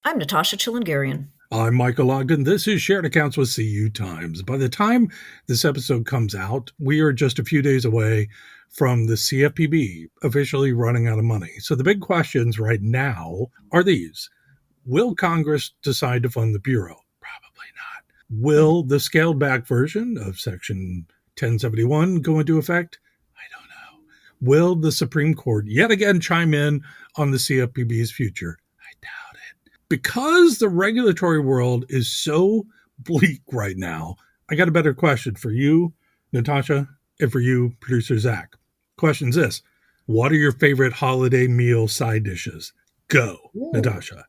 I'm Natasha Chilingarian. I'm Michael Ogden. This is Shared Accounts with CU Times. By the time this episode comes out, we are just a few days away from the CFPB officially running out of money. So the big questions right now are these. Will Congress decide to fund the Bureau? Probably not. Will the scaled back version of Section 1071 go into effect? I don't know. Will the Supreme Court yet again chime in on the CFPB's future? I doubt it. Because the regulatory world is so bleak right now, I got a better question for you, Natasha, and for you, producer Zach. Question's this. What are your favorite holiday meal side dishes? Go, Ooh, Natasha.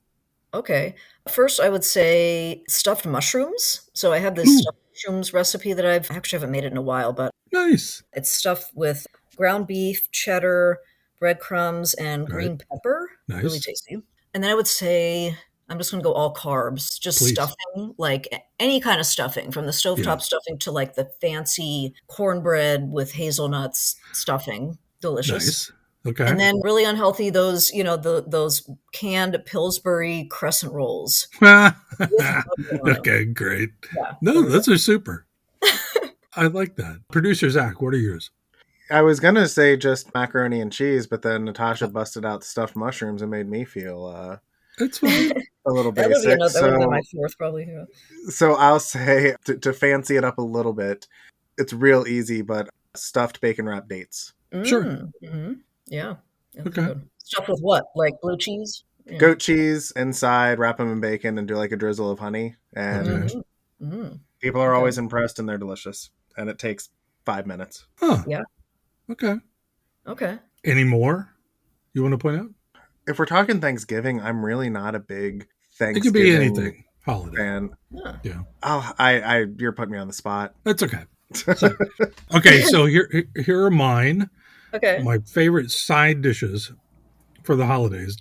okay. First, I would say stuffed mushrooms. So I have this Ooh, stuffed mushrooms recipe that I actually haven't made it in a while, but nice. it's stuffed with ground beef, cheddar, breadcrumbs, and All right, green pepper. Really nice. tasty. And then I would say I'm just going to go all carbs, just Please. stuffing, like any kind of stuffing, from the Yeah, stovetop stuffing to like the fancy cornbread with hazelnuts stuffing. Delicious. nice. Okay. And then really unhealthy, those, those canned Pillsbury crescent rolls with butter on it. Okay, great. Yeah, No, there we go. those are super. I like that. Producer Zach, what are yours? I was gonna say just macaroni and cheese, but then Natasha busted out stuffed mushrooms and made me feel It's fine. a little That would be basic. another, that would have been my fourth probably. Yeah. So I'll say to fancy it up a little bit, it's real easy, but stuffed bacon wrapped dates, Sure. Yeah. That's Okay. good. Stuff with what? Like blue cheese? Yeah. goat cheese inside, wrap them in bacon, and do like a drizzle of honey. Okay. And Mm-hmm. people are Okay. always impressed, and they're delicious. And it takes 5 minutes. Huh. Yeah. Okay. Okay. Any more you want to point out? If we're talking Thanksgiving, I'm really not a big It could be Thanksgiving anything. Holiday. fan. Yeah. Yeah. Oh, you're putting me on the spot. That's okay. So, okay, so here are mine. Okay. My favorite side dishes for the holidays,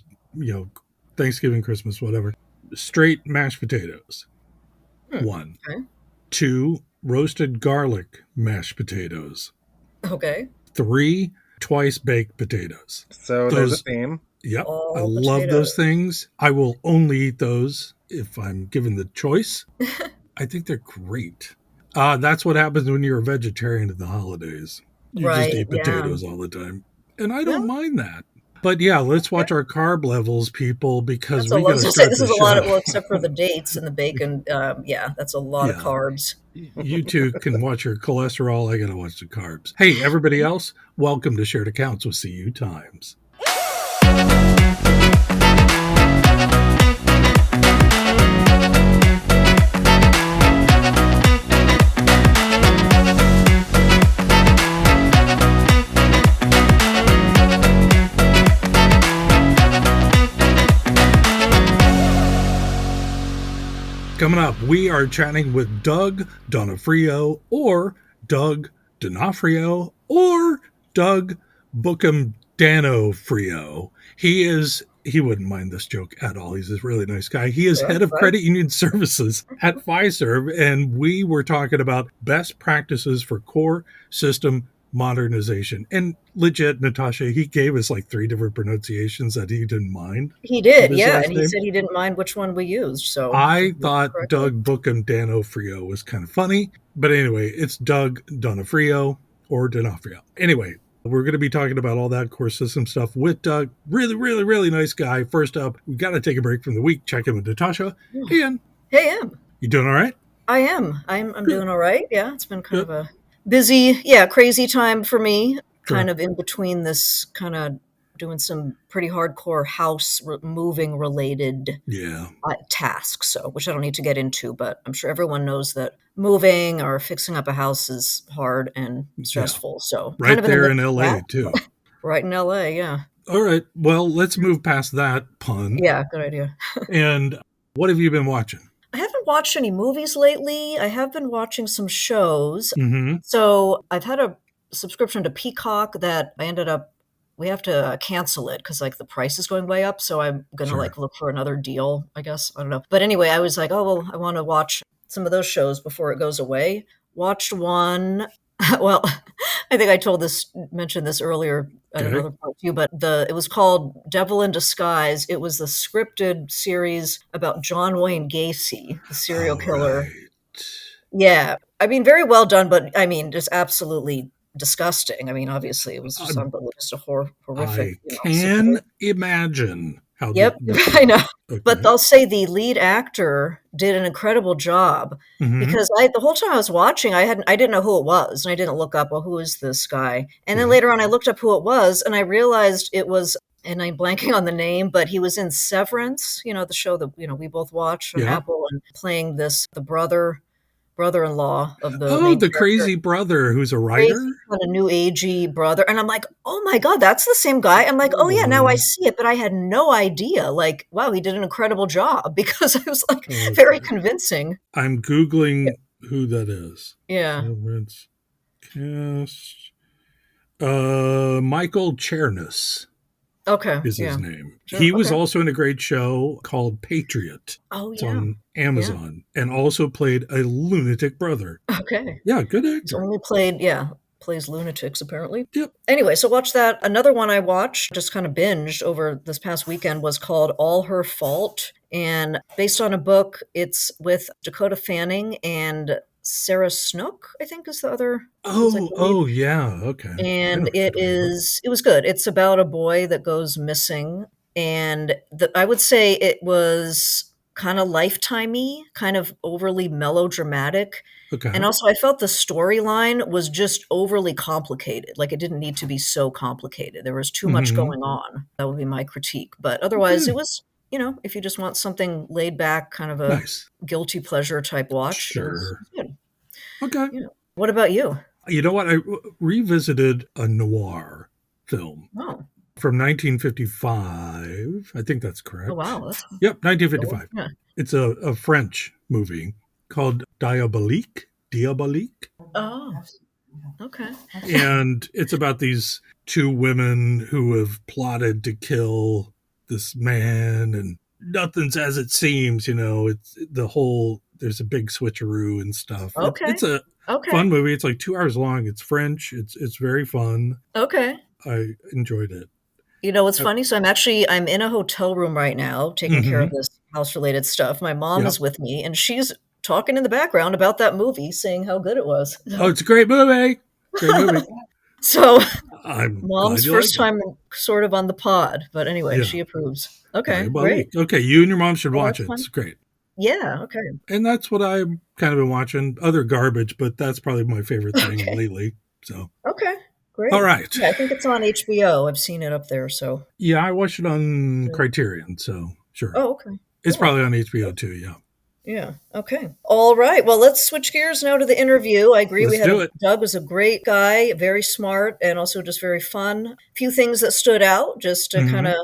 Thanksgiving, Christmas, whatever. Straight mashed potatoes. Hmm. One. Okay. Two, roasted garlic mashed potatoes. Okay. Three, twice baked potatoes. So there's a Those, theme. yep, I All love potatoes. those things. I will only eat those if I'm given the choice. I think they're great. That's what happens when you're a vegetarian at the holidays. You just Right. eat Yeah. potatoes all the time. And I don't No, mind that. But yeah, let's okay. watch our carb levels, people, because That's a we lot. I got was to gonna say start this the is a lot of, show. well, except for the dates and the bacon. Yeah, that's a lot of Yeah. carbs. You two can watch your cholesterol. I got to watch the carbs. Hey, everybody else, welcome to Shared Accounts with CU Times. Coming up, we are chatting with Doug Donofrio or Doug Donofrio or Doug Bookham Danofrio. He wouldn't mind this joke at all. He's a really nice guy. He is Yeah, head of right. credit union services at Fiserv, and we were talking about best practices for core system modernization. And legit, Natasha, he gave us like three different pronunciations that he didn't mind He of did, his yeah, and last he name. said he didn't mind which one we used, so I I think we did it thought correctly. Doug Bookham Danofrio was kind of funny, but anyway, it's Doug Donofrio or Donofrio. Anyway, we're going to be talking about all that core system stuff with Doug. Really, really, really nice guy. First up, we got to take a break from the week. Check in with Natasha. Hey, Ian, Hey, Em. you doing all right? I am. I'm Good, doing all right. Yeah, it's been kind good. of a busy, yeah, crazy time for me. Kind Sure. of in between this, kind of doing some pretty hardcore moving related Yeah, tasks. So, which I don't need to get into, but I'm sure everyone knows that moving or fixing up a house is hard and yeah. stressful. So, kind Right of in the there midst in of LA, that. too. Right in LA. Yeah. All right. Well, let's move past that pun. Yeah. Good idea. And what have you been watching? I haven't watched any movies lately. I have been watching some shows. Mm-hmm. So I've had a subscription to Peacock that we have to cancel it because like the price is going way up. So I'm going to Sure. like look for another deal, I guess. I don't know. But anyway, I was like, oh, well, I want to watch some of those shows before it goes away. Watched one. Well, I think mentioned this earlier at Okay. another point too, but it was called Devil in Disguise. It was the scripted series about John Wayne Gacy, the serial All killer. right. Yeah. I mean, very well done, but I mean, just absolutely disgusting. I mean, obviously, it was just I, unbelievable, just a horrific, I scenario. can imagine how Yep, this I know. was. But Okay. I'll say the lead actor did an incredible job Mm-hmm. because the whole time I was watching, I didn't know who it was, and I didn't look up, well, who is this guy? And then Yeah. later on, I looked up who it was, and I realized it was, and I'm blanking on the name, but he was in Severance, the show that we both watch on Yeah. Apple, and playing the brother-in-law of the Oh, main the character. crazy brother who's a Crazy writer? kind of new agey brother, and I'm like, "Oh my god, that's the same guy." I'm like, "Oh yeah, now I Oh, see it," but I had no idea. Like, wow, he did an incredible job because it was like very okay. convincing. I'm Googling who that is. Yeah. Severance cast. Michael Chernis Okay. is his Yeah. name. Sure. He was Okay. also in a great show called Patriot. Oh It's yeah. on Yeah. Amazon and also played a lunatic brother. Okay. Yeah, good He's actor. only plays lunatics apparently. Yep. Anyway, so watch that. Another one I watched, just kind of binged over this past weekend, was called All Her Fault, and based on a book. It's with Dakota Fanning and Sarah Snook, I think is the other, who's like the lead. Oh, yeah. Okay. I know And what you're talking about. it was good. It's about a boy that goes missing, and I would say it was kind of lifetimey, kind of overly melodramatic. And Okay. also, I felt the storyline was just overly complicated. Like, it didn't need to be so complicated. There was too much Hmm. going on. That would be my critique. But otherwise, it Okay. was, if you just want something laid back, kind of a Nice. guilty pleasure type watch, Sure. it was good. Okay. Yeah. What about you? You know what? I revisited a noir film Oh, from 1955. I think that's oh correct. wow. That's Yep, cool. 1955. Yeah. It's a French movie called Diabolique. Diabolique. Oh, okay. And it's about these two women who have plotted to kill this man, and nothing's as it seems. It's the whole, there's a big switcheroo and stuff. Okay. It's a Okay. fun movie. It's like 2 hours long. It's French. It's very fun. Okay. I enjoyed it. You know what's Uh, funny? So I'm in a hotel room right now taking care mm-hmm. of this house-related stuff. My mom Yep. is with me, and she's talking in the background about that movie, saying how good it was. Oh, it's a great movie. Great movie. So, I'm glad mom's you like first it. time sort of on the pod, but anyway, Yeah. she approves. Okay, great. Diabolique. Okay, you and your mom should Well, watch that's it. fun. It's great. Yeah, okay. And that's what I've kind of been watching. Other garbage, but that's probably my favorite thing Okay. lately. So, Okay, all great. right. Yeah, I think it's on HBO. I've seen it up there, so Yeah, I watched it on yeah. Criterion. So, sure. Oh, okay. It's Cool. probably on HBO too. Yeah. Yeah. Okay. All right. Well, let's switch gears now to the interview. I agree. Let's do it. Doug was a great guy, very smart, and also just very fun. A few things that stood out, just to kind Hmm. of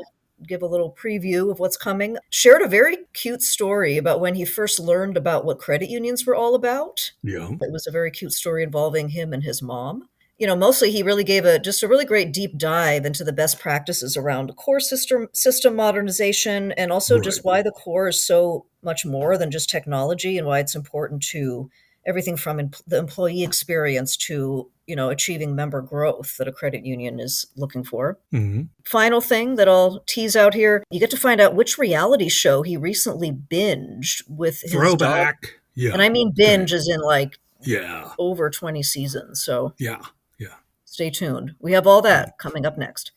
give a little preview of what's coming. Shared a very cute story about when he first learned about what credit unions were all about. Yeah. It was a very cute story involving him and his mom. Mostly he really gave just a really great deep dive into the best practices around core system modernization, and also Right. just why the core is so much more than just technology, and why it's important to everything from the employee experience to achieving member growth that a credit union is looking for. Hmm. Final thing that I'll tease out here, you get to find out which reality show he recently binged with his daughter. Throwback. And Yeah. I mean Okay. binge as in like Yeah. over 20 seasons. So Yeah. Yeah. stay tuned. We have all Right. that coming up next.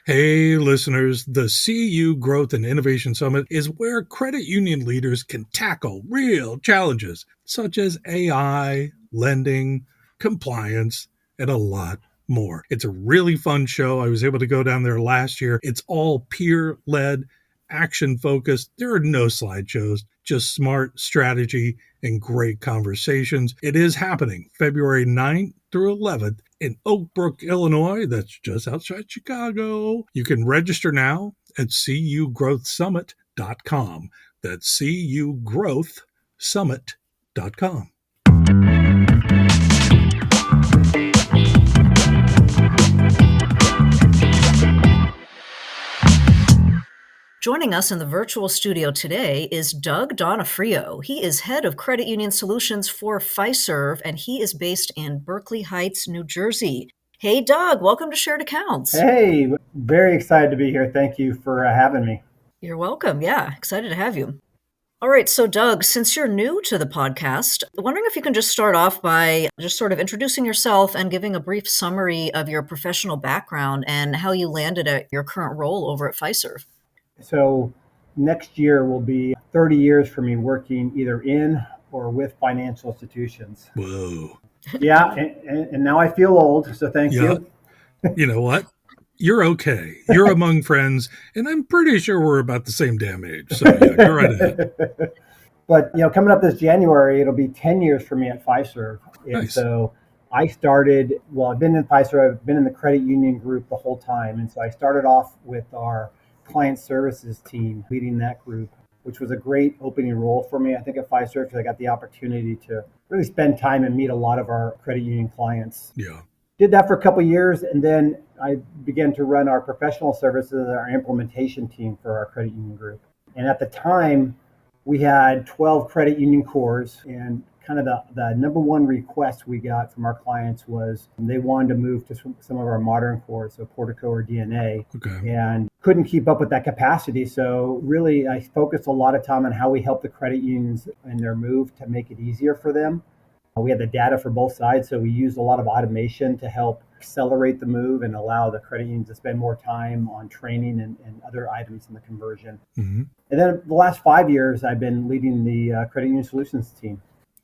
Hey, listeners, the CU Growth and Innovation Summit is where credit union leaders can tackle real challenges such as AI, lending, compliance, and a lot more. It's a really fun show. I was able to go down there last year. It's all peer-led, action-focused. There are no slideshows, just smart strategy and great conversations. It is happening February 9th through 11th in Oak Brook, Illinois. That's just outside Chicago. You can register now at cugrowthsummit.com. That's cugrowthsummit.com. Joining us in the virtual studio today is Doug Donofrio. He is head of credit union solutions for Fiserv, and he is based in Berkeley Heights, New Jersey. Hey, Doug, welcome to Shared Accounts. Hey, very excited to be here. Thank you for having me. You're welcome. Yeah, excited to have you. All right, so Doug, since you're new to the podcast, I'm wondering if you can just start off by just sort of introducing yourself and giving a brief summary of your professional background and how you landed at your current role over at Fiserv. So next year will be 30 years for me working either in or with financial institutions. Whoa. Yeah, and now I feel old, so thank you. You know what? You're okay. You're among friends, and I'm pretty sure we're about the same damn age. So yeah, go right ahead. But coming up this January, it'll be 10 years for me at Fiserv. And Nice. so I started, I've been in Fiserv, I've been in the credit union group the whole time. And so I started off with our client services team, leading that group, which was a great opening role for me, I think, at Fiserv, because I got the opportunity to really spend time and meet a lot of our credit union clients. Yeah. Did that for a couple of years, and then I began to run our professional services, our implementation team for our credit union group. And at the time, we had 12 credit union cores, and kind of the number one request we got from our clients was they wanted to move to some of our modern cores, so Portico or DNA, Okay. and couldn't keep up with that capacity. So really, I focused a lot of time on how we help the credit unions in their move to make it easier for them. We had the data for both sides, so we used a lot of automation to help accelerate the move and allow the credit unions to spend more time on training and other items in the conversion. Mm-hmm. And then the last 5 years, I've been leading the credit union solutions team.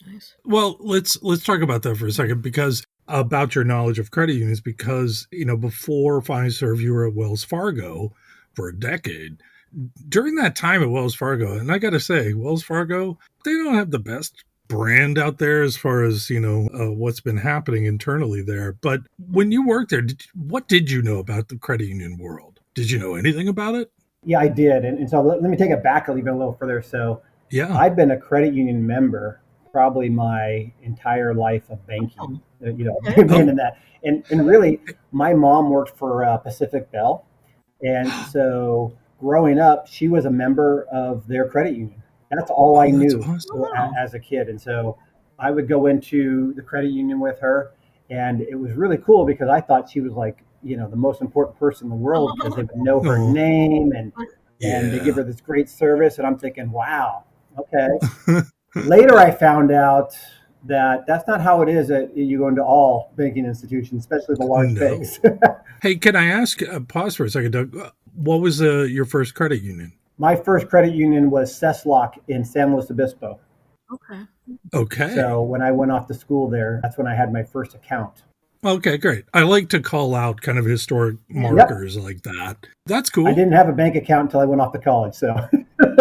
Nice. Well, let's talk about that for a second, because about your knowledge of credit unions, because before Fiserv, you were at Wells Fargo for a decade. During that time at Wells Fargo, and I got to say, Wells Fargo, they don't have the best brand out there as far as what's been happening internally there. But when you worked there, what did you know about the credit union world? Did you know anything about it? Yeah, I did. And so let me take it back even a little further. So Yeah. I've been a credit union member probably my entire life of banking, Okay. being in that. And really, my mom worked for Pacific Bell. And so growing up, she was a member of their credit union. That's all I That's knew awesome. Wow. as a kid. And so I would go into the credit union with her. And it was really cool because I thought she was like, the most important person in the world because they would know her Oh, name and they give yeah. her this great service. And I'm thinking, wow, okay. Later, I found out that that's not how it is that you go into all banking institutions, especially the large No. banks. Hey, can I ask, pause for a second, Doug, what was your first credit union? My first credit union was Cesslock in San Luis Obispo. Okay. Okay. So when I went off to school there, that's when I had my first account. Okay, great. I like to call out kind of historic markers like that. That's I cool. didn't have a bank account until I went off to college. So,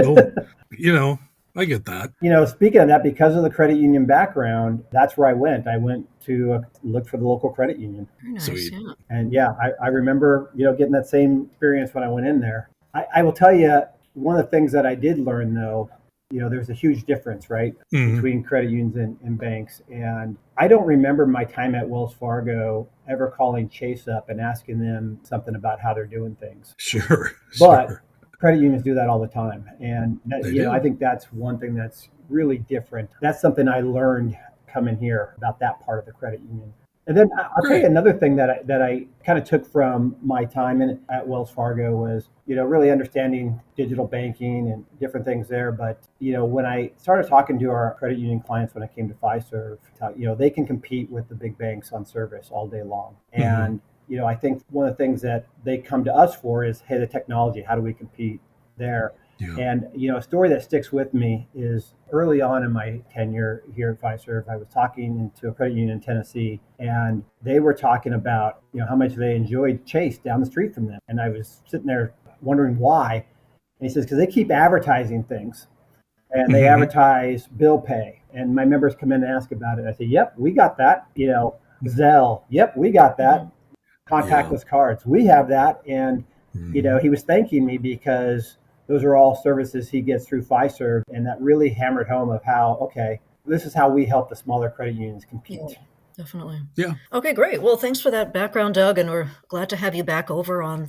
Oh, I get that. Speaking of that, because of the credit union background, that's where I went. I went to look for the local credit union. Very nice. Sweet. Yeah. And yeah, I remember, getting that same experience when I went in there. I will tell you, one of the things that I did learn, though, there's a huge difference, right, Mhm. between credit unions and banks. And I don't remember my time at Wells Fargo ever calling Chase up and asking them something about how they're doing things. Sure. But Sure. credit unions do that all the time. And, They do. I think that's one thing that's really different. That's something I learned coming here about that part of the credit union. And then I'll tell you Great. another thing that I kind of took from my time at Wells Fargo was, really understanding digital banking and different things there. But, when I started talking to our credit union clients when I came to Fiserv, they can compete with the big banks on service all day long. Mhm. And, I think one of the things that they come to us for is, hey, the technology, how do we compete there? Yeah. And, a story that sticks with me is early on in my tenure here at Fiserv, I was talking to a credit union in Tennessee, and they were talking about, how much they enjoyed Chase down the street from them. And I was sitting there wondering why. And he says, because they keep advertising things and they Mhm. advertise bill pay. And my members come in and ask about it. I say, yep, we got that. Zelle, yep, we got that. Contactless cards, we have that. And Mhm. he was thanking me because those are all services he gets through Fiserv, and that really hammered home of how, okay, this is how we help the smaller credit unions compete. Definitely. Yeah. Okay, great. Well, thanks for that background, Doug, and we're glad to have you back over on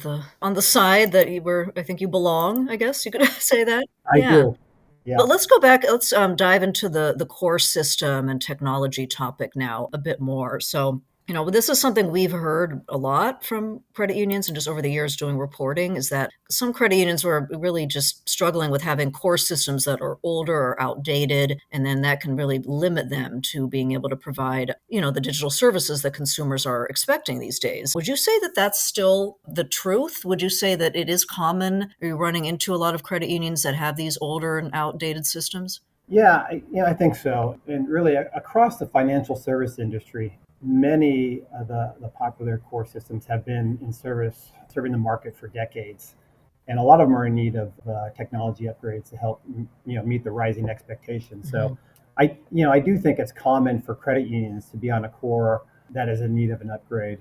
the side that you were. I think you belong. I guess you could say that. I Yeah. do. Yeah. But let's go back. Let's dive into the core system and technology topic now a bit more. So, this is something we've heard a lot from credit unions and just over the years doing reporting is that some credit unions were really just struggling with having core systems that are older or outdated. And then that can really limit them to being able to provide, the digital services that consumers are expecting these days. Would you say that that's still the truth? Would you say that it is common? Are you running into a lot of credit unions that have these older and outdated systems? Yeah, I think so. And really, across the financial service industry, many of the popular core systems have been in service, serving the market for decades. And a lot of them are in need of technology upgrades to help, meet the rising expectations. Mhm. So I do think it's common for credit unions to be on a core that is in need of an upgrade.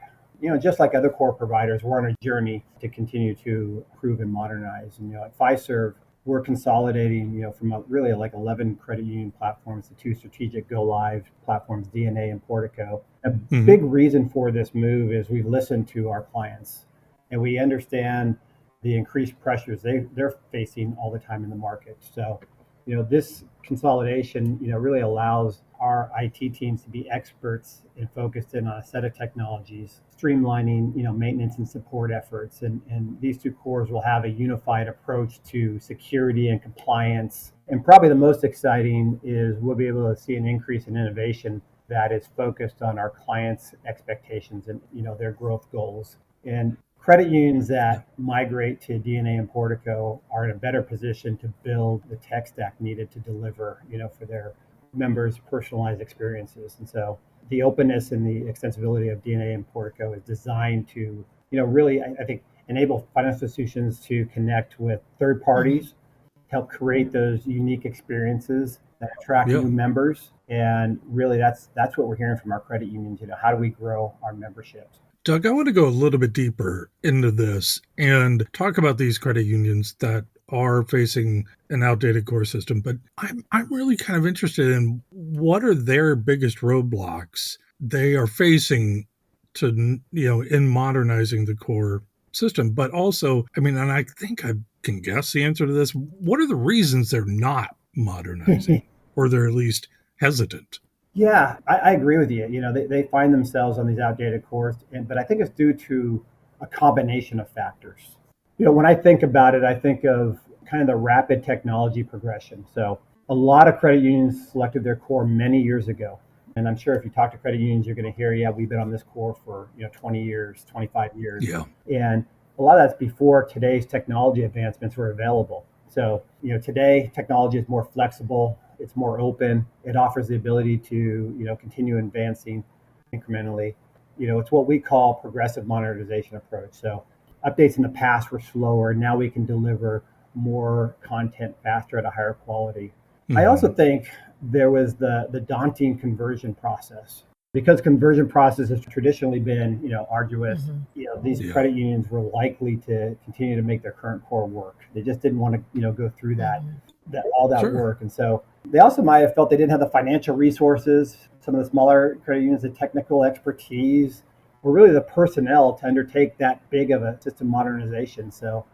Just like other core providers, we're on a journey to continue to improve and modernize. And, at Fiserv, we're consolidating, from really like 11 credit union platforms to two strategic go live platforms, DNA and Portico. A Hmm. big reason for this move is we listen to our clients and we understand the increased pressures they're facing all the time in the market. So, this consolidation, really allows our IT teams to be experts and focused in on a set of technologies, streamlining, maintenance and support efforts. And these two cores will have a unified approach to security and compliance. And probably the most exciting is we'll be able to see an increase in innovation that is focused on our clients' expectations and, their growth goals. And credit unions that migrate to DNA and Portico are in a better position to build the tech stack needed to deliver, for their members' personalized experiences. And so the openness and the extensibility of DNA and Portico is designed to, really, I think, enable financial institutions to connect with third Mhm. parties, help create those unique experiences that attract Yeah. new members. And really, that's what we're hearing from our credit unions. How do we grow our memberships? Doug, I want to go a little bit deeper into this and talk about these credit unions that are facing an outdated core system. But I'm really kind of interested in what are their biggest roadblocks they are facing to, in modernizing the core system. But also, I mean, and I think I can guess the answer to this. What are the reasons they're not modernizing, or they're at least hesitant? Yeah, I agree with you. They find themselves on these outdated cores, but I think it's due to a combination of factors. When I think about it, I think of kind of the rapid technology progression. So a lot of credit unions selected their core many years ago. And I'm sure if you talk to credit unions, you're going to hear, yeah, we've been on this core for, 20 years, 25 years. Yeah. And a lot of that's before today's technology advancements were available. So, today technology is more flexible, it's more open, it offers the ability to, continue advancing incrementally. It's what we call progressive modernization approach. So updates in the past were slower. Now we can deliver more content faster at a higher quality. I also Hmm. think there was the daunting conversion process because conversion process has traditionally been, arduous. Mhm. These Yeah. credit unions were likely to continue to make their current core work. They just didn't want to, go through Mhm. that all that Sure. work. And so they also might have felt they didn't have the financial resources. Some of the smaller credit unions, the technical expertise, or really the personnel to undertake that big of a system modernization. So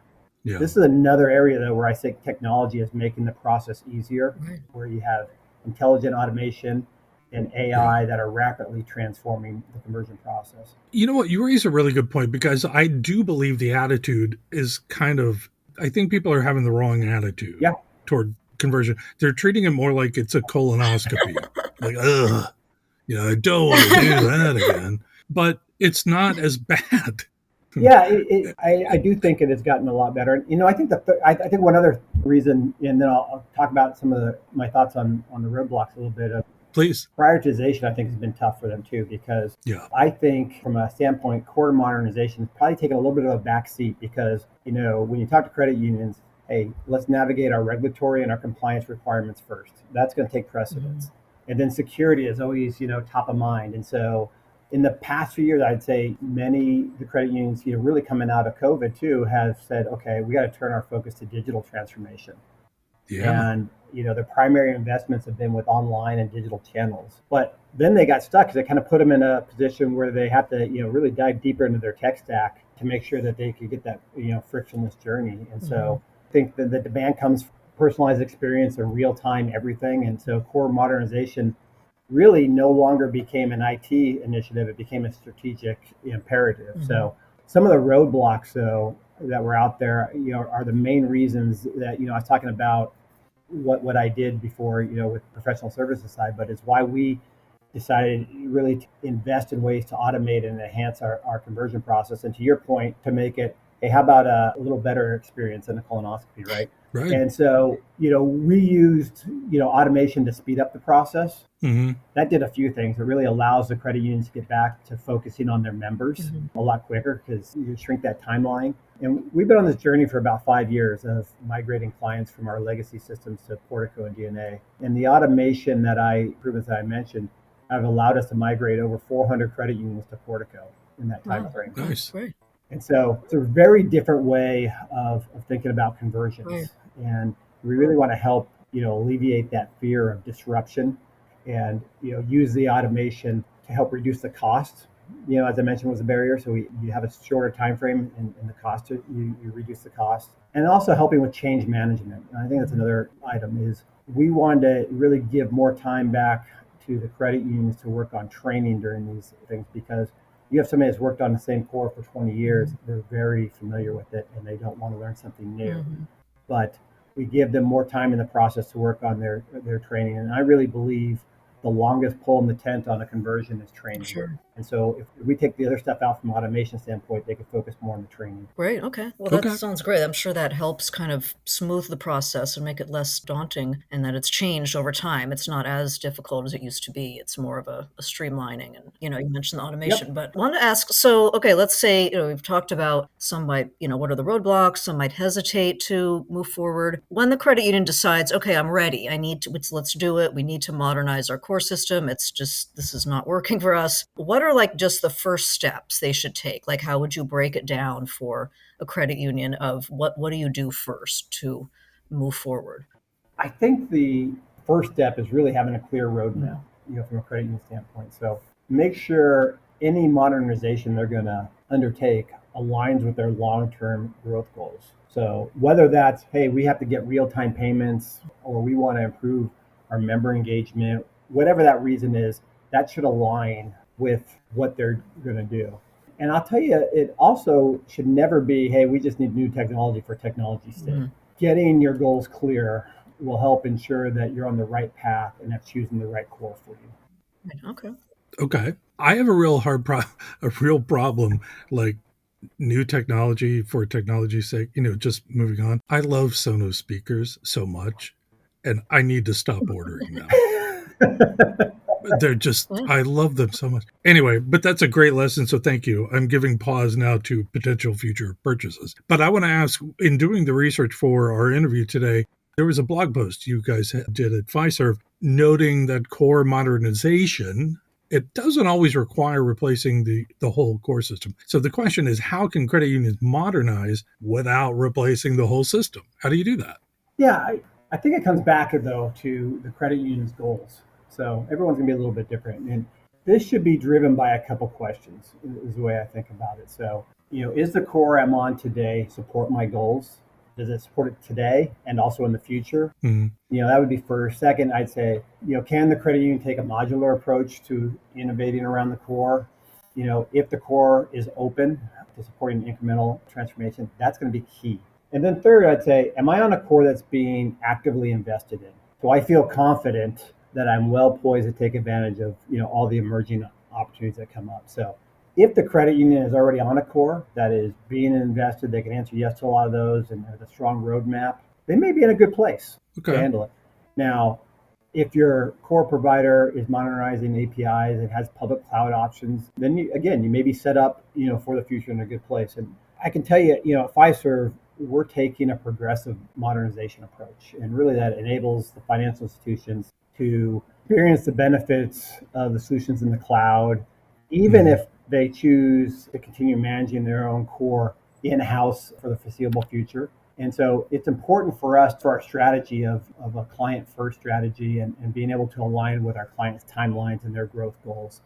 Yeah. this is another area though where I think technology is making the process easier, Right. where you have intelligent automation and Yeah. AI that are rapidly transforming the conversion process. You know what? You raise a really good point because I do believe the attitude is kind of, I think people are having the wrong attitude Yeah. toward conversion. They're treating it more like it's a colonoscopy. Like, ugh, I don't want to do that again. But it's not as bad. Yeah, I do think it has gotten a lot better. And, I think I think one other reason, and then I'll talk about some of my thoughts on the roadblocks a little bit. Please. Prioritization, I think, has been tough for them too, because Yeah. I think from a standpoint, core modernization has probably taken a little bit of a back seat because, when you talk to credit unions, hey, let's navigate our regulatory and our compliance requirements first. That's going to take precedence. Mhm. And then security is always, top of mind. And so in the past few years, I'd say many the credit unions, really coming out of COVID too, have said, okay, we got to turn our focus to digital transformation. Yeah. And their primary investments have been with online and digital channels. But then they got stuck because it kind of put them in a position where they have to really dive deeper into their tech stack to make sure that they could get that frictionless journey. And so I think that the demand comes from personalized experience and real time everything. And so core modernization really no longer became an IT initiative; it became a strategic imperative. So some of the roadblocks, though, that were out there, are the main reasons that I was talking about what I did before, with the professional services side, but it's why we decided really to invest in ways to automate and enhance our conversion process. And to your point, to make it, hey, how about a little better experience in a colonoscopy, right? Right. And so, we used, automation to speed up the process. That did a few things. It really allows the credit unions to get back to focusing on their members a lot quicker because you shrink that timeline. And we've been on this journey for about 5 years of migrating clients from our legacy systems to Portico and DNA. And the automation improvements that I mentioned have allowed us to migrate over 400 credit unions to Portico in that time frame. Nice. Great. And so it's a very different way of thinking about conversions. Right. And we really want to help, alleviate that fear of disruption and, use the automation to help reduce the cost. As I mentioned, was a barrier. So you have a shorter time frame in the cost, you reduce the cost. And also helping with change management. And I think that's another item is we wanted to really give more time back to the credit unions to work on training during these things because you have somebody that's worked on the same core for 20 years, they're very familiar with it and they don't want to learn something new. But we give them more time in the process to work on their training. And I really believe the longest pole in the tent on a conversion is training. Sure. And so if we take the other stuff out from an automation standpoint, they can focus more on the training. Great. Okay. Well, that Okay. sounds great. I'm sure that helps kind of smooth the process and make it less daunting and that it's changed over time. It's not as difficult as it used to be. It's more of a streamlining. And, you mentioned the Yep. automation, but I want to ask, so, okay, let's say, we've talked about some might, what are the roadblocks? Some might hesitate to move forward. When the credit union decides, okay, I'm ready. Let's do it. We need to modernize our core system. It's just, this is not working for us. What are like just the first steps they should take? Like, how would you break it down for a credit union of what do you do first to move forward? I think the first step is really having a clear roadmap, from a credit union standpoint. So make sure any modernization they're going to undertake aligns with their long-term growth goals. So whether that's, hey, we have to get real-time payments or we want to improve our member engagement, whatever that reason is, that should align with what they're going to do. And I'll tell you, it also should never be, hey, we just need new technology for technology's sake. Getting your goals clear will help ensure that you're on the right path and that's choosing the right core for you. Okay. Okay. I have a real a real problem, like new technology for technology's sake, just moving on. I love Sonos speakers so much and I need to stop ordering them. They're just, I love them so much. Anyway, but that's a great lesson. So thank you. I'm giving pause now to potential future purchases. But I want to ask, in doing the research for our interview today, there was a blog post you guys did at Fiserv noting that core modernization, it doesn't always require replacing the whole core system. So the question is, how can credit unions modernize without replacing the whole system? How do you do that? Yeah, I think it comes back, though, to the credit union's goals. So everyone's going to be a little bit different. And this should be driven by a couple questions, is the way I think about it. So, is the core I'm on today support my goals? Does it support it today and also in the future? That would be first. Second, I'd say, can the credit union take a modular approach to innovating around the core? If the core is open to supporting incremental transformation, that's going to be key. And then third, I'd say, am I on a core that's being actively invested in? So I feel confident that I'm well poised to take advantage of, all the emerging opportunities that come up. So if the credit union is already on a core that is being invested, they can answer yes to a lot of those and has a strong roadmap, they may be in a good place to handle it. Now, if your core provider is modernizing APIs and has public cloud options, then you may be set up, for the future in a good place. And I can tell you, at Fiserv, we're taking a progressive modernization approach. And really that enables the financial institutions to experience the benefits of the solutions in the cloud, even if they choose to continue managing their own core in-house for the foreseeable future. And so it's important for us, for our strategy of a client first strategy, and being able to align with our clients' timelines and their growth goals.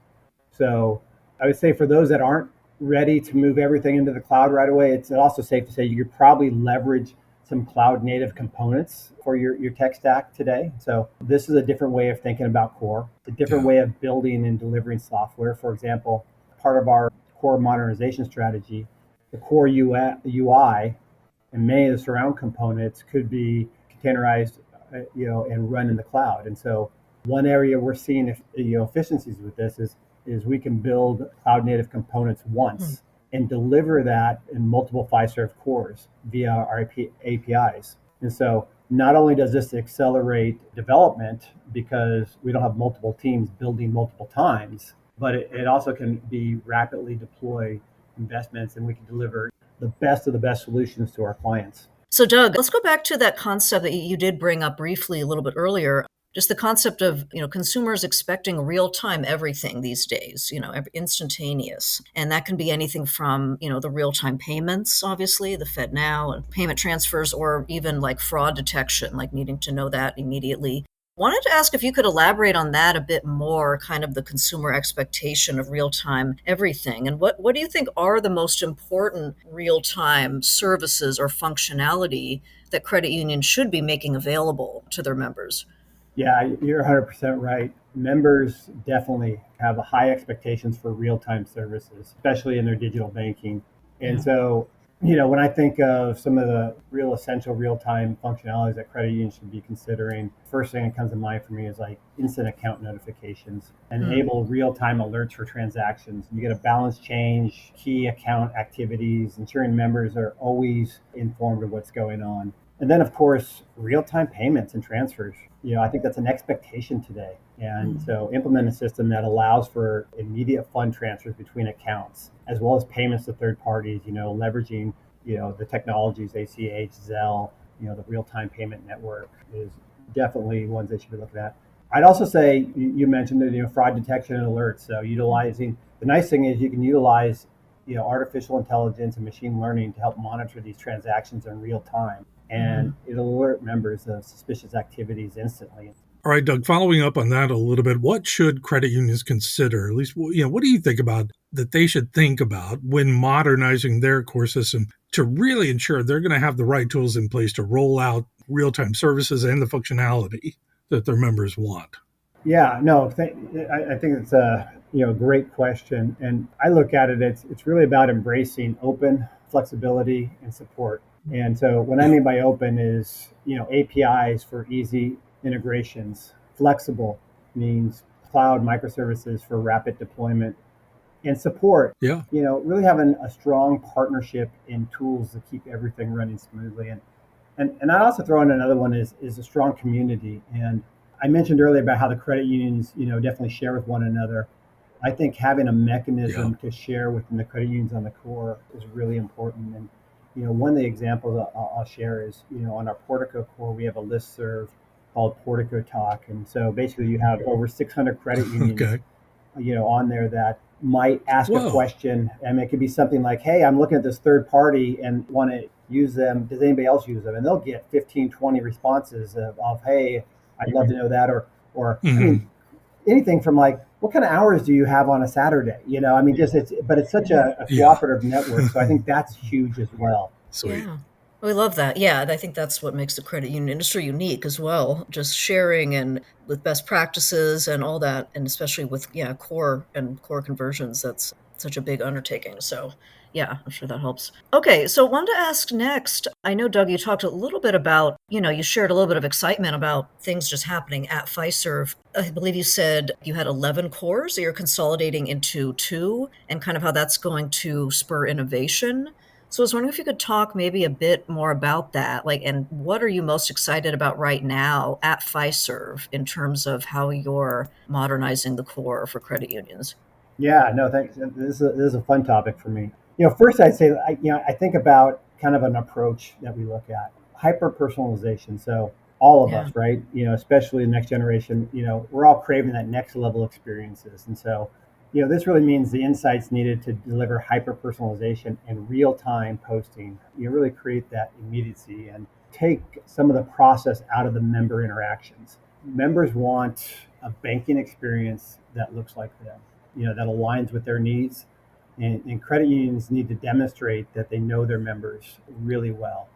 So I would say for those that aren't ready to move everything into the cloud right away, it's also safe to say you could probably leverage some cloud native components for your tech stack today. So this is a different way of thinking about core, a different way of building and delivering software. For example, part of our core modernization strategy, the core UI and many of the surround components could be containerized, and run in the cloud. And so one area we're seeing efficiencies with this is we can build cloud native components once and deliver that in multiple Fiserv cores via our APIs. And so not only does this accelerate development because we don't have multiple teams building multiple times, but it also can be rapidly deploy investments, and we can deliver the best of the best solutions to our clients. So, Doug, let's go back to that concept that you did bring up briefly a little bit earlier. Just the concept of, consumers expecting real-time everything these days, instantaneous. And that can be anything from, the real-time payments, obviously, the Fed Now and payment transfers, or even like fraud detection, like needing to know that immediately. Wanted to ask if you could elaborate on that a bit more, kind of the consumer expectation of real-time everything. And what do you think are the most important real-time services or functionality that credit unions should be making available to their members? Yeah, you're 100% right. Members definitely have high expectations for real-time services, especially in their digital banking. And Yeah. so, when I think of some of the real essential real-time functionalities that credit unions should be considering, first thing that comes to mind for me is like instant account notifications, enable real-time alerts for transactions. You get a balance change, key account activities, ensuring members are always informed of what's going on. And then, of course, real-time payments and transfers. I think that's an expectation today. And so implement a system that allows for immediate fund transfers between accounts, as well as payments to third parties, leveraging, the technologies, ACH, Zelle, the real-time payment network is definitely ones they should be looking at. I'd also say you mentioned that, fraud detection and alerts. So utilizing, the nice thing is you can utilize, artificial intelligence and machine learning to help monitor these transactions in real time. And it'll alert members of suspicious activities instantly. All right, Doug, following up on that a little bit, what should credit unions consider? At least, what do you think about that they should think about when modernizing their core system to really ensure they're going to have the right tools in place to roll out real-time services and the functionality that their members want? Yeah, no, I think it's a great question, and I look at it. It's really about embracing open flexibility and support. And so, what I mean by open is APIs for easy integrations. Flexible means cloud microservices for rapid deployment, and support. Yeah. Really having a strong partnership in tools to keep everything running smoothly. And I'd also throw in another one is a strong community. And I mentioned earlier about how the credit unions, definitely share with one another. I think having a mechanism to share within the credit unions on the core is really important. And, one of the examples I'll share is, on our Portico core, we have a listserv called Portico Talk. And so basically you have over 600 credit unions, on there that might ask a question. And it could be something like, hey, I'm looking at this third party and want to use them. Does anybody else use them? And they'll get 15, 20 responses of hey, I'd love to know that. Or I mean, anything from like, what kind of hours do you have on a Saturday? But it's such a cooperative network. So I think that's huge as well. Sweet. Yeah. We love that. Yeah, I think that's what makes the credit union industry unique as well. Just sharing and with best practices and all that, and especially with core conversions. That's such a big undertaking. So yeah, I'm sure that helps. Okay, so I wanted to ask next. I know, Doug, you talked a little bit about, you shared a little bit of excitement about things just happening at Fiserv. I believe you said you had 11 cores that you're consolidating into 2, and kind of how that's going to spur innovation. So I was wondering if you could talk maybe a bit more about that, and what are you most excited about right now at Fiserv in terms of how you're modernizing the core for credit unions? Yeah, no, thanks. This is a fun topic for me. First I'd say, I think about kind of an approach that we look at, hyper personalization. So all of us, right? Especially the next generation, we're all craving that next level experiences. And so This really means the insights needed to deliver hyper personalization and real time posting. You really create that immediacy and take some of the process out of the member interactions. Members want a banking experience that looks like them, that aligns with their needs. And credit unions need to demonstrate that they know their members really well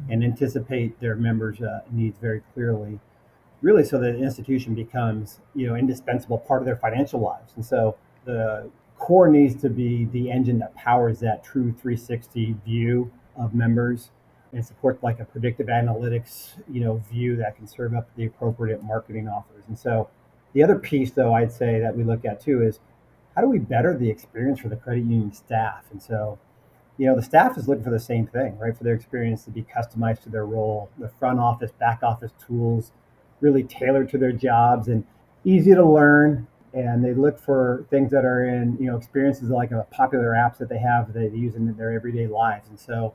and anticipate their members' needs very clearly, really, so that the institution becomes indispensable part of their financial lives. And so the core needs to be the engine that powers that true 360 view of members and support like a predictive analytics view that can serve up the appropriate marketing offers. And so the other piece, though, I'd say that we look at too is how do we better the experience for the credit union staff. And so the staff is looking for the same thing, right? For their experience to be customized to their role, the front office, back office tools, really tailored to their jobs and easy to learn. And they look for things that are in, experiences like a popular apps that they have that they use in their everyday lives. And so,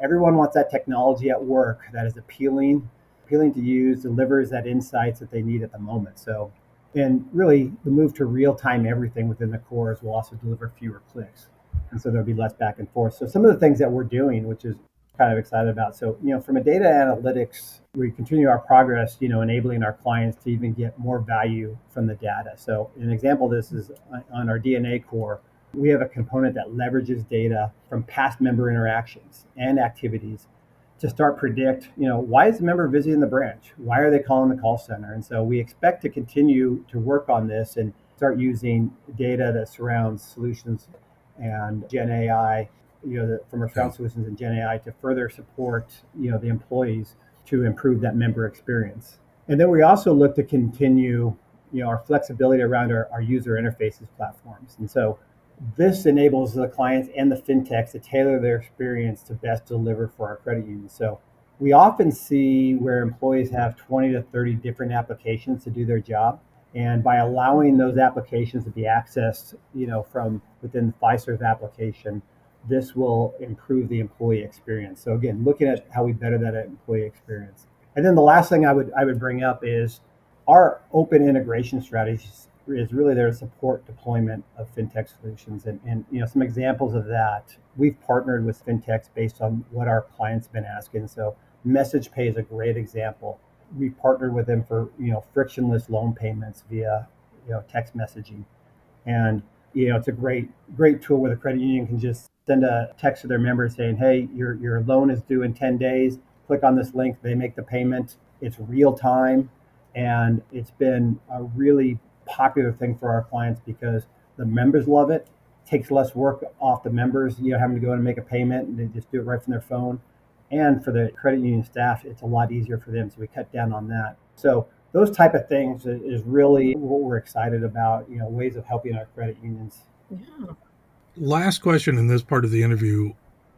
everyone wants that technology at work that is appealing to use, delivers that insights that they need at the moment. So, and really the move to real time everything within the cores will also deliver fewer clicks. And so there'll be less back and forth. So some of the things that we're doing, which is kind of excited about. So, from a data analytics, we continue our progress, enabling our clients to even get more value from the data. So an example of this is on our DNA core. We have a component that leverages data from past member interactions and activities to start predict, why is the member visiting the branch? Why are they calling the call center? And so we expect to continue to work on this and start using data that surrounds solutions and Gen AI, from our surround solutions and Gen AI to further support, the employees to improve that member experience. And then we also look to continue, our flexibility around our user interfaces platforms. And so this enables the clients and the fintechs to tailor their experience to best deliver for our credit unions. So we often see where employees have 20 to 30 different applications to do their job. And by allowing those applications to be accessed, from within the Fiserv application, this will improve the employee experience. So again, looking at how we better that employee experience. And then the last thing I would bring up is our open integration strategies is really there to support deployment of fintech solutions. And some examples of that, we've partnered with fintechs based on what our clients have been asking. So MessagePay is a great example. We partnered with them for frictionless loan payments via text messaging, and it's a great tool where the credit union can just send a text to their members saying, hey, your loan is due in 10 days. Click on this link. They make the payment. It's real time, and it's been a really popular thing for our clients because the members love it. Takes less work off the members, having to go and make a payment, and they just do it right from their phone. And for the credit union staff, it's a lot easier for them. So we cut down on that. So those type of things is really what we're excited about, ways of helping our credit unions. Yeah. Last question in this part of the interview,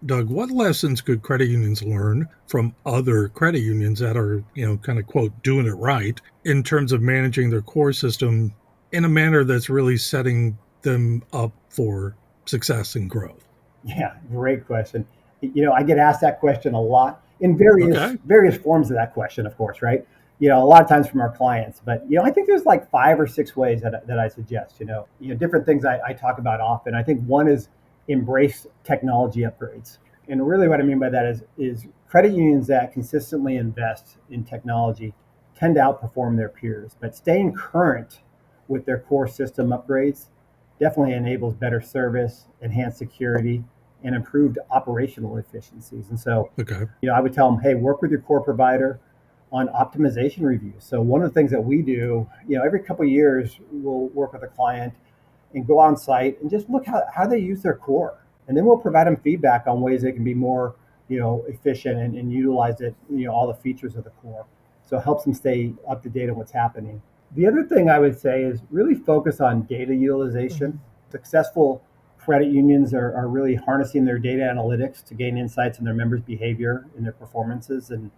Doug, what lessons could credit unions learn from other credit unions that are, kind of quote, doing it right in terms of managing their core system in a manner that's really setting them up for success and growth? Yeah, great question. I get asked that question a lot in various forms of that question, of course, right? A lot of times from our clients, but I think there's like 5 or 6 ways that I suggest. Different things I talk about often. I think one is embrace technology upgrades, and really what I mean by that is credit unions that consistently invest in technology tend to outperform their peers, but staying current with their core system upgrades definitely enables better service, enhanced security, and improved operational efficiencies. And so, I would tell them, hey, work with your core provider on optimization reviews. So one of the things that we do, every couple of years, we'll work with a client and go on site and just look how they use their core. And then we'll provide them feedback on ways they can be more, efficient and utilize it, all the features of the core. So it helps them stay up to date on what's happening. The other thing I would say is really focus on data utilization. Successful credit unions are really harnessing their data analytics to gain insights in their members' behavior and their performances and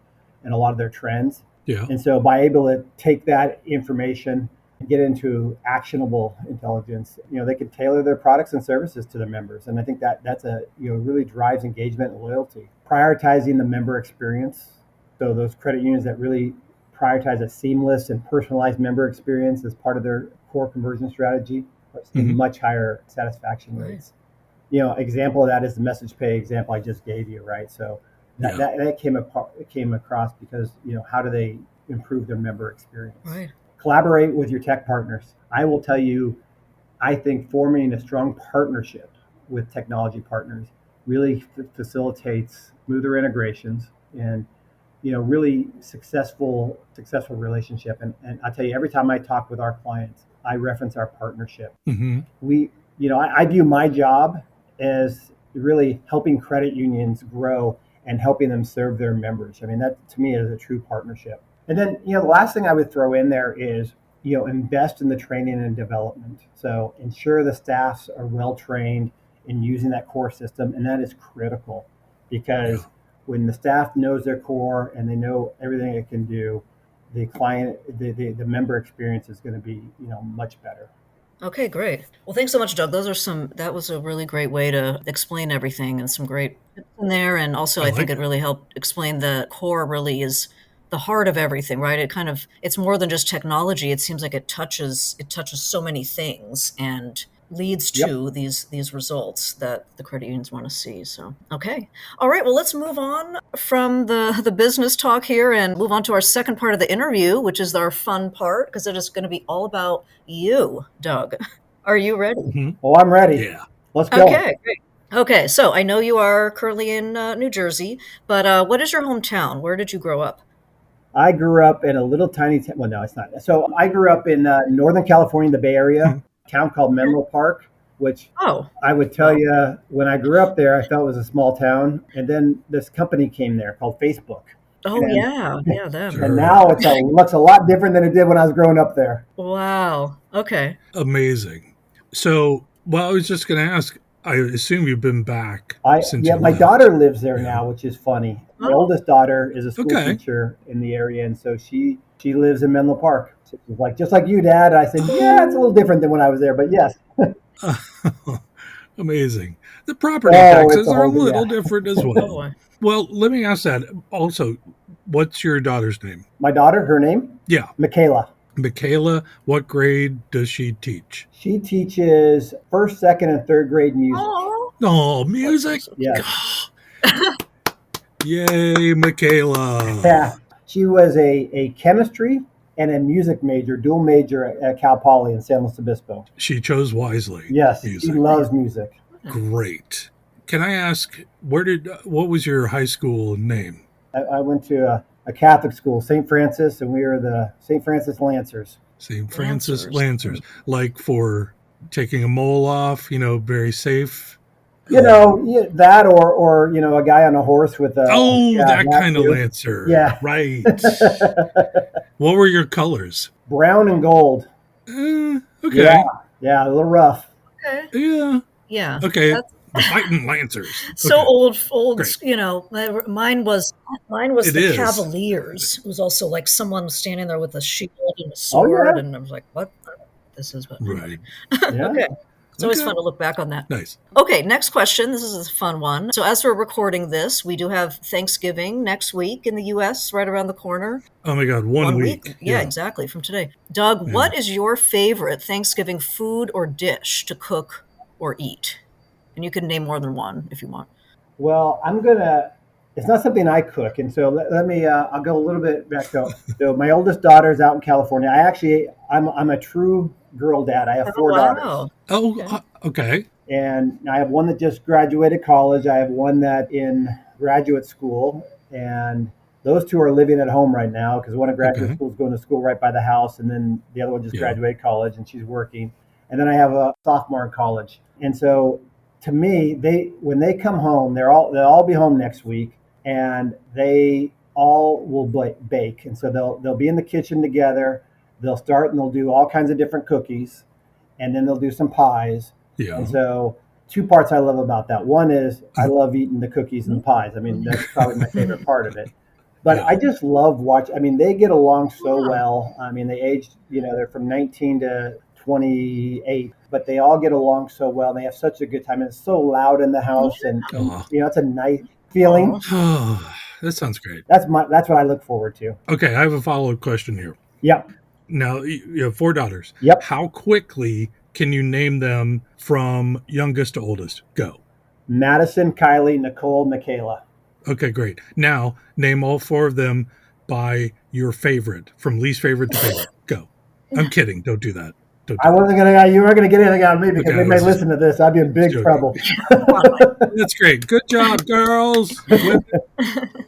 a lot of their trends. Yeah. And so by able to take that information and get into actionable intelligence, they can tailor their products and services to their members. And I think that's really drives engagement and loyalty. Prioritizing the member experience. So those credit unions that really prioritize a seamless and personalized member experience as part of their core conversion strategy. seeing much higher satisfaction Right. rates. Example of that is the message pay example I just gave you, right? So that came across because, how do they improve their member experience? Right. Collaborate with your tech partners. I will tell you, I think forming a strong partnership with technology partners really facilitates smoother integrations and, really successful relationship. And I tell you, every time I talk with our clients, I reference our partnership. I view my job as really helping credit unions grow and helping them serve their members. I mean, that to me is a true partnership. And then, the last thing I would throw in there is, invest in the training and development. So ensure the staffs are well trained in using that core system. And that is critical because when the staff knows their core and they know everything it can do, the the member experience is going to be, much better. Okay, great. Well, thanks so much, Doug. That was a really great way to explain everything and some great tips in there. And also, I I think like it it. really helped explain the core really is the heart of everything, right? It's more than just technology. It seems like it touches so many things and leads Yep. to these results that the credit unions want to see. So, okay. All right, well, let's move on from the business talk here and move on to our second part of the interview, which is our fun part, because it is going to be all about you, Doug. Are you ready? Oh, I'm ready. Yeah. Let's go. Okay, great. Okay, so I know you are currently in New Jersey, but what is your hometown? Where did you grow up? I grew up in a little tiny town. Well, no, it's not. So I grew up in Northern California, the Bay Area, a town called Menlo Park, which Oh, I would tell wow. you when I grew up there, I felt it was a small town. And then this company came there called Facebook. Oh, And, yeah, yeah, them. and Sure. now looks a lot different than it did when I was growing up there. Wow. Okay. Amazing. So, well, I was just going to ask, I assume you've been back since Yeah, you my left. daughter lives there Yeah. now, which is funny. My Oh, oldest daughter is a school Okay. teacher in the area, and so she lives in Menlo Park. So she's like, just like you, Dad. I said, yeah, it's a little different than when I was there, but yes. Amazing. The property Oh, it's taxes a are a whole little yeah. different as oh well. boy. Well, let me ask that. Also, what's your daughter's name? My daughter, her name, Yeah. Michaela. Michaela, what grade does she teach? She teaches first, second, and third grade music. Oh, Oh, that sounds music. so Yes. Yay, Michaela. Yeah. She was a chemistry and a music major, dual major at Cal Poly in San Luis Obispo. She chose wisely. Yes, she Music. loves music. Great. Can I ask, what was your high school name? I went to a Catholic school, St. Francis, and we were the St. Francis Lancers. St. Francis Lancers. Lancers. Like for taking a mole off, very safe. Yeah, that or a guy on a horse with a That that kind of too. Lancer. Yeah. Right. What were your colors? Brown and gold. Okay. Yeah, a little rough. Okay. Yeah. Yeah. Okay. That's The fighting Lancers. so Okay. old, Great. mine was It the is. Cavaliers. It was also like someone was standing there with a shield and a Oh sword, yeah. and I was like, what this is, but anyway. Right. Yeah. Okay. It's always Okay. fun to look back on that. Nice. Okay, next question. This is a fun one. So, as we're recording this, we do have Thanksgiving next week in the US, right around the corner. Oh my God. 1 week. Yeah, exactly, from today. Doug, Yeah. what is your favorite Thanksgiving food or dish to cook or eat? And you can name more than one if you want. Well, it's not something I cook. And so let me, I'll go a little bit back. So my oldest daughter's out in California. I'm a true girl dad. I have Oh, four daughters. wow. Oh, Okay. okay. And I have one that just graduated college. I have one that in graduate school. And those two are living at home right now because one at graduate Okay. school is going to school right by the house. And then the other one just Yeah. graduated college and she's working. And then I have a sophomore in college. And so to me, when they come home, they'll all be home next week, and they all will bake. And so they'll be in the kitchen together. They'll start and they'll do all kinds of different cookies, and then they'll do some pies. Yeah. And so two parts I love about that. One is I love eating the cookies and the pies. I mean, that's probably my favorite part of it. But Yeah. I just love watching. I mean, they get along so Yeah. well. I mean, they aged, they're from 19 to 28, but they all get along so well. They have such a good time. And it's so loud in the house, and Aw. it's a nice feeling. Oh, that sounds great. That's what I look forward to. Okay, I have a follow-up question here. Yep. Now, you have 4 daughters. Yep. How quickly Can you name them from youngest to oldest? Go. Madison, Kylie, Nicole, Michaela. Okay, great. Now, name all 4 of them by your favorite, from least favorite to favorite. Go. I'm kidding. Don't do that. Don't do I wasn't gonna. You weren't gonna get anything out of me because Okay, they I may was just listen to this. I'd be in big joking. trouble. That's great. Good job, girls. Women.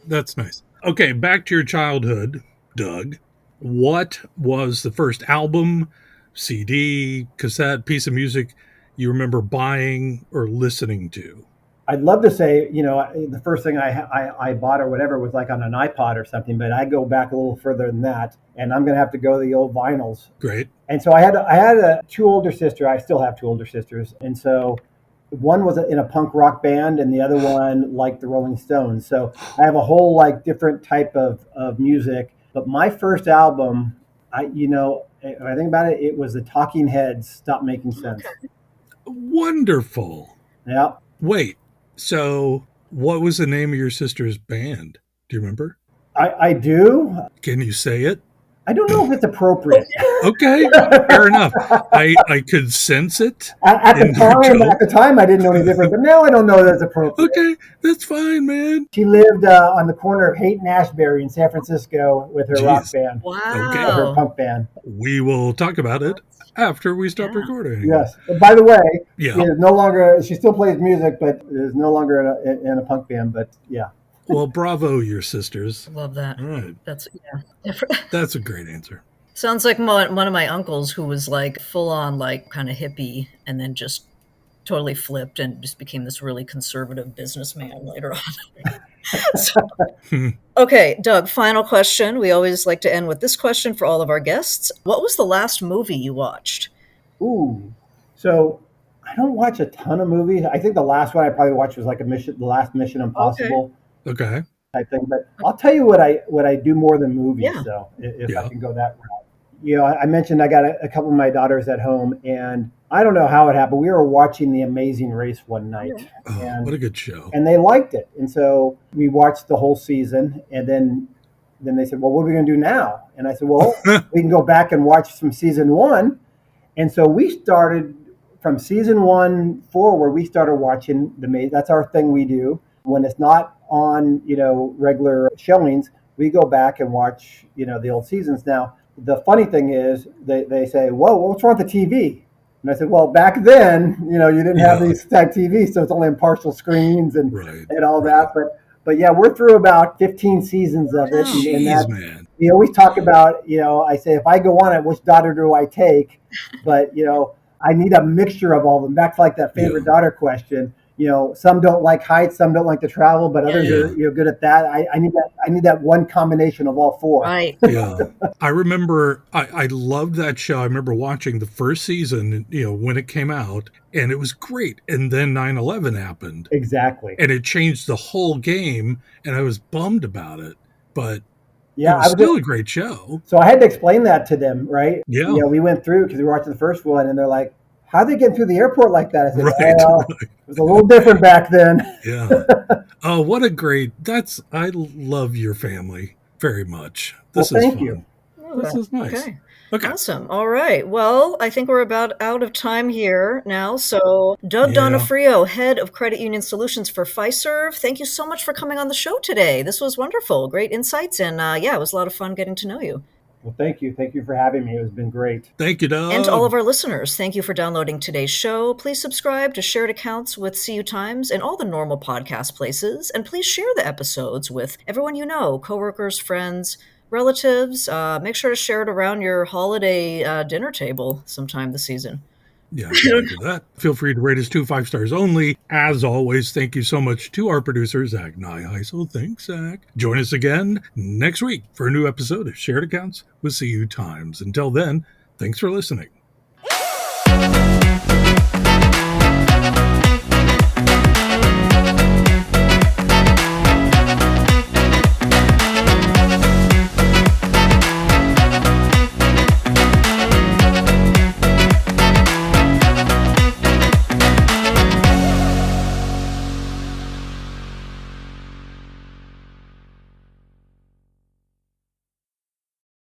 That's nice. Okay, back to your childhood, Doug. What was the first album, CD, cassette, piece of music you remember buying or listening to? I'd love to say, the first thing I bought or whatever was like on an iPod or something, but I go back a little further than that, and I'm gonna have to go to the old vinyls. Great. And so I had 2 older sisters. I still have 2 older sisters, and so one was in a punk rock band, and the other one liked the Rolling Stones. So I have a whole like different type of music. But my first album, if I think about it, it was the Talking Heads. Stop Making Sense. Okay. Wonderful. Yeah. Wait, so what was the name of your sister's band? Do you remember? I do. Can you say it? I don't know if it's appropriate. Okay, fair enough. I could sense it. At in your the tone. time, I didn't know any different, but now I don't know that's appropriate. Okay, that's fine, man. She lived on the corner of Haight and Ashbury in San Francisco with her rock Jeez. band, Okay. or her Wow. punk band. We will talk about it after we stop Yeah. recording. Yes. And by the way, Yeah. she is no longer. She still plays music, but is no longer in a punk band. But yeah. Well, bravo, your sisters. Love that. All right. That's yeah. That's a great answer. Sounds like one of my uncles who was like full on like kind of hippie and then just totally flipped and just became this really conservative businessman later on. Okay, Doug, final question. We always like to end with this question for all of our guests. What was the last movie you watched? Ooh. So I don't watch a ton of movies. I think the last one I probably watched was like the last Mission Impossible Okay. type thing. But I'll tell you what I do more than movies. Yeah. So if Yeah. I can go that route. I mentioned I got a couple of my daughters at home, and I don't know how it happened. We were watching The Amazing Race one night, Oh, and what a good show. and they liked it. And so we watched the whole season, and then they said, "Well, what are we going to do now?" And I said, "Well, we can go back and watch some season 1." And so we started from season 1 forward. We started watching that's our thing we do. When it's not on, regular showings, we go back and watch, the old seasons. Now, the funny thing is they say, "Whoa, what's wrong with the TV?" And I said, "Well, back then, you didn't have Yeah. these type TVs, so it's only in partial screens and Right. all that." But yeah, we're through about 15 seasons of it, and Jeez, that man. we always talk about, I say, if I go on it, which daughter do I take? But, I need a mixture of all of them. Back to like that favorite daughter question. Some don't like heights, some don't like to travel, but others Yeah. are good at that. I need that one combination of all 4. Right. Yeah. I remember I loved that show. I remember watching the first season, when it came out, and it was great. And then 9/11 happened, Exactly. and it changed the whole game, and I was bummed about it. But Yeah, it was still a great show. so I had to explain that to them, right? Yeah. We went through because we were watching the first one, and they're like, "How they get through the airport like that?" I said, Right. "Well, it was a little different back then." Yeah. Oh, what a great, I love your family very much. This Well, is thank fun. you. This is nice. Okay. Okay. Awesome. All right. Well, I think we're about out of time here now. So, Doug Yeah. Donofrio, Head of Credit Union Solutions for Fiserv, thank you so much for coming on the show today. This was wonderful. Great insights. And it was a lot of fun getting to know you. Well, thank you. Thank you for having me. It's been great. Thank you, Doug. And to all of our listeners, thank you for downloading today's show. Please subscribe to Shared Accounts with CU Times and all the normal podcast places. And please share the episodes with everyone you know, coworkers, friends, relatives. Make sure to share it around your holiday dinner table sometime this season. Yeah, I do that. Feel free to rate us 5 stars only. As always, thank you so much to our producer, Zach Nyheisel. Thanks, Zach. Join us again next week for a new episode of Shared Accounts with CU Times. Until then, thanks for listening.